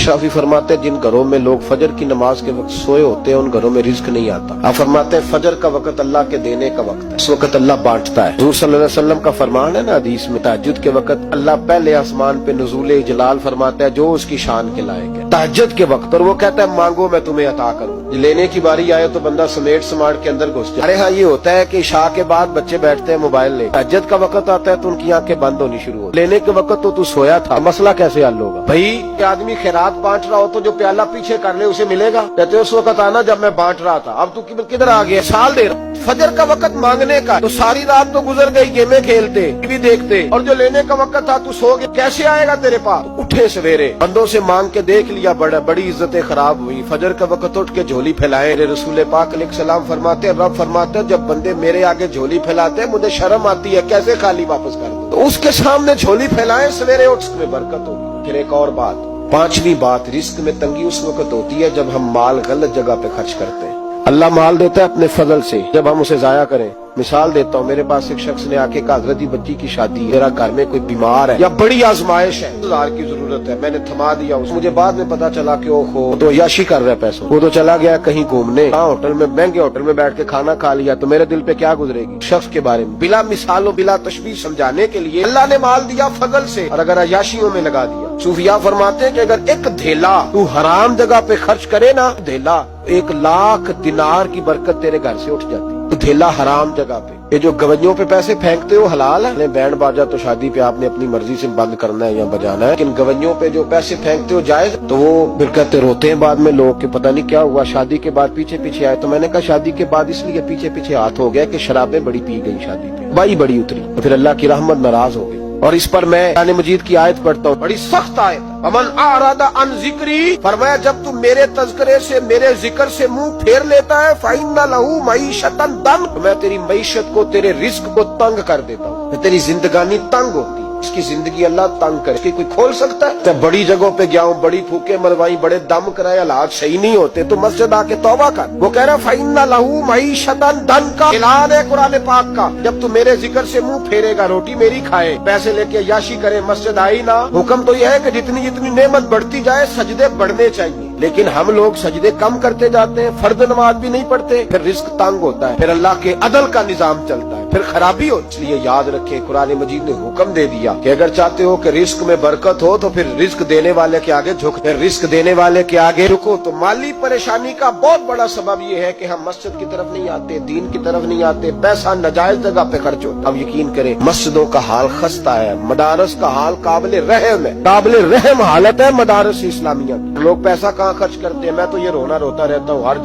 शाफी फरमाते हैं जिन घरों में लोग फजर की नमाज के वक्त सोए होते हैं उन घरों में रिज्क नहीं आता। आप फरमाते हैं फजर का वक्त अल्लाह के देने का वक्त है, इस वक्त अल्लाह बांटता है। हुज़ूर सल्लल्लाहु अलैहि वसल्लम का फरमान है ना हदीस में, तहज्जुद के वक्त अल्लाह पहले आसमान पे नुज़ूल जलाल फरमाता है जो उसकी शान के लायक है तहज्जुद के वक्त, और वो कहता है मांगो मैं तुम्हें अता करूँ। लेने की बारी आए तो बंदा समेट समाट के अंदर घुस जाए। अरे हाँ, ये होता है कि इशा के बाद बच्चे बैठते हैं मोबाइल ले, तहज्जुद का वक्त आता है तो उनकी आंखें बंद होनी शुरू हो, लेने के वक्त तो तू सोया था, मसला कैसे हल होगा भाई? आदमी खैरात बांट रहा हो तो जो प्याला पीछे कर ले उसे मिलेगा? कहते उस वक्त आना जब मैं बांट रहा था, अब तू किधर आ गया? साल दे रहा। फजर का वक्त मांगने का, तो सारी रात तो गुजर गई गेमें खेलते टीवी देखते, और जो लेने का वक्त था तू सो गया, कैसे आएगा तेरे पास? उठे सवेरे बंदों से मांग के देख लिया, बड़ी इज्जतें खराब हुई। फजर का वक्त उठ के झोली फैलाए। रसूल पाक अलैहिस्सलाम फरमाते, रब फरमाते जब बंदे मेरे आगे झोली फैलाते मुझे शर्म आती है, कैसे खाली वापस कर दूं? तो उसके सामने झोली फैलाए, सवेरे उठ में बरकत होगी। फिर एक और बात, पांचवी बात, रिस्क में तंगी उस वक्त होती है जब हम माल गलत जगह पे खर्च करते हैं। अल्लाह माल देता है अपने फजल से, जब हम उसे जाया करें। मिसाल देता हूँ, मेरे पास एक शख्स ने आके कहा हजरत बच्ची की शादी है, मेरा घर में कोई बीमार है या बड़ी आजमाइश है, 1000 की जरूरत है, मैंने थमा दिया उसे। मुझे बाद में पता चला कि ओहो तो याशी कर रहा है पैसों, वो तो चला गया कहीं घूमने, होटल में, महंगे होटल में बैठ के खाना खा लिया, तो मेरे दिल पे क्या गुजरेगी शख्स के बारे में? बिला मिसालों बिला तशबीह समझाने के लिए अल्लाह ने माल दिया फजल से, और अगर अयाशियों में लगा दिया। सूफिया फरमाते हैं कि अगर एक धेला तू हराम जगह पे खर्च करे ना, धेला 1,00,000 दिनार की बरकत तेरे घर से उठ जाती। धेला हराम जगह पे। ये जो गवैयों पे पैसे फेंकते हो हलाल है? बैंड बाजा तो शादी पे आपने अपनी मर्जी से बंद करना है या बजाना है, लेकिन गवैयों पे जो पैसे फेंकते हो जायज? तो वो फिर कहते रोते हैं बाद में लोग कि पता नहीं क्या हुआ, शादी के बाद पीछे पीछे आए। तो मैंने कहा शादी के बाद इसलिए पीछे पीछे हाथ हो गया कि शराबें बड़ी पी गई शादी पे, बाई बड़ी उतरी, तो फिर अल्लाह की रहमत नाराज हो गई। और इस पर मैं कुरान मजीद की आयत पढ़ता हूँ, बड़ी सख्त आयत, अमन आरादा अन जिक्री, फरमाया जब तू मेरे तज़किरे से, मेरे जिक्र से मुंह फेर लेता है, फाइन्ना लहू मईशतन दन, मैं तेरी मईशत को, तेरे रिस्क को तंग कर देता हूँ, तेरी जिंदगानी तंग होती। इसकी जिंदगी अल्लाह तंग करे, इसकी कोई खोल सकता है? तो बड़ी जगहों पे गया हूँ, बड़ी फूके मरवाई, बड़े दम कराए, हालात सही नहीं होते, तो मस्जिद आके तौबा कर। वो कह रहा फाइन्ना लहू मईशतन दन का ऐलान है कुरान पाक का, जब तू मेरे जिक्र से मुंह फेरेगा, रोटी मेरी खाए, पैसे लेके याशी करे, मस्जिद आई ना। हुक्म तो यह है कि जितनी जितनी नेमत बढ़ती जाए सजदे बढ़ने चाहिए, लेकिन हम लोग सजदे कम करते जाते हैं, फर्द नमाज भी नहीं पढ़ते, फिर रिस्क तंग होता है, फिर अल्लाह के अदल का निजाम चलता है, फिर खराबी हो। इसलिए याद रखें, कुरान मजीद ने हुक्म दे दिया कि अगर चाहते हो कि रिस्क में बरकत हो तो फिर रिस्क देने वाले के आगे झुक, फिर रिस्क देने वाले के आगे झुको। तो माली परेशानी का बहुत बड़ा सबब यह है कि हम मस्जिद की तरफ नहीं आते, दीन की तरफ नहीं आते, पैसा नाजायज जगह पे खर्च होता। अब यकीन करें मस्जिदों का हाल खस्ता है, मदारस का हाल काबिल रहम है, काबिल रहम हालत है मदारस इस्लामिया की। लोग पैसा कहाँ खर्च करते हैं? मैं तो ये रोना रोता रहता हूँ, हर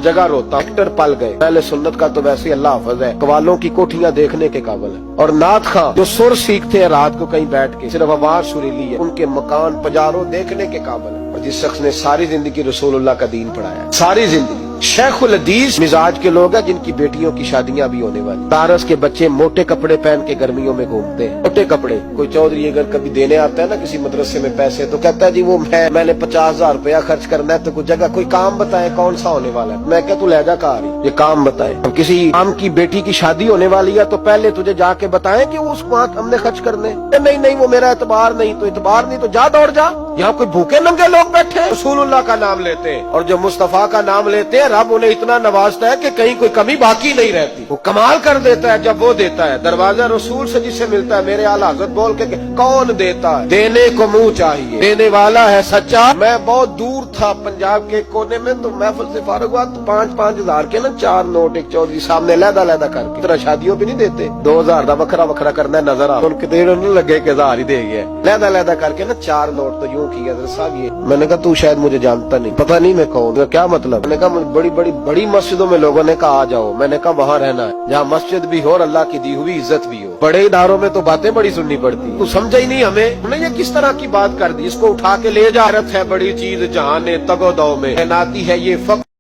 जगह रोता हूँ। एक्टर पल गए, पहले सुन्नत का तो वैसे अल्लाह हाफ़िज़ है, कवालों की कोठियां देखने के काबिल है, और नात खां जो सुर सीखते हैं रात को कहीं बैठ के, सिर्फ आवाज सुरीली है, उनके मकान पजारों देखने के काबिल है। और जिस शख्स ने सारी जिंदगी रसूलुल्लाह का दीन पढ़ाया, सारी जिंदगी, शेखुल हदीस मिजाज के लोग हैं जिनकी बेटियों की शादियां भी होने वाली। तारस के बच्चे मोटे कपड़े पहन के गर्मियों में घूमते हैं, मोटे कपड़े। कोई चौधरी अगर कभी देने आता है ना किसी मदरसे में पैसे, तो कहता है जी वो मैंने 50,000 रुपया खर्च करना है, तो कुछ जगह कोई काम बताए कौन सा होने वाला है। मैं क्या तू लहजा कहा रही, ये काम बताए। अब किसी आम की बेटी की शादी होने वाली है तो पहले तुझे जाके बताएं कि उस वहाँ हमने खर्च करने, नहीं वो मेरा एतबार नहीं, तो एतबार नहीं तो जा दौड़ जा। यहाँ कोई भूखे नंगे लोग बैठे रसूलुल्लाह का नाम लेते हैं, और जो मुस्तफा का नाम लेते हैं रब उन्हें इतना नवाजता है कि कहीं कोई कमी बाकी नहीं रहती। वो कमाल कर देता है जब वो देता है। दरवाजा रसूल से जिसे मिलता है, मेरे आला हज़रत बोल के कौन देता है? देने को मुंह चाहिए, देने वाला है सच्चा। मैं बहुत दूर था पंजाब के कोने में, तो महफिल से फारूक हुआ तो 5-5 हजार के ना 4 नोट एक चौधरी सामने लहदा करके, तरह शादियों भी नहीं देते, 2000 का वखरा वखरा करना नजर आ, उनके देर नहीं लगे के 1000 ही दे गया, लहदा करके ना 4 नोट तो यूं किया साहब ये। मैंने कहा तू शायद मुझे जानता नहीं, पता नहीं मैं कौन, तो क्या मतलब? मैंने कहा बड़ी मस्जिदों में लोगों ने कहा आ जाओ, मैंने कहा वहाँ रहना है जहाँ मस्जिद भी हो और अल्लाह की दी हुई इज्जत भी हो। बड़े इदारों में तो बातें बड़ी सुननी पड़ती, तू समझा ही नहीं हमें। उन्हें ये किस तरह की बात कर दी, इसको उठा के ले जा, रथ है बड़ी चीज जहाँ ने तगो दो में नाती है ये फक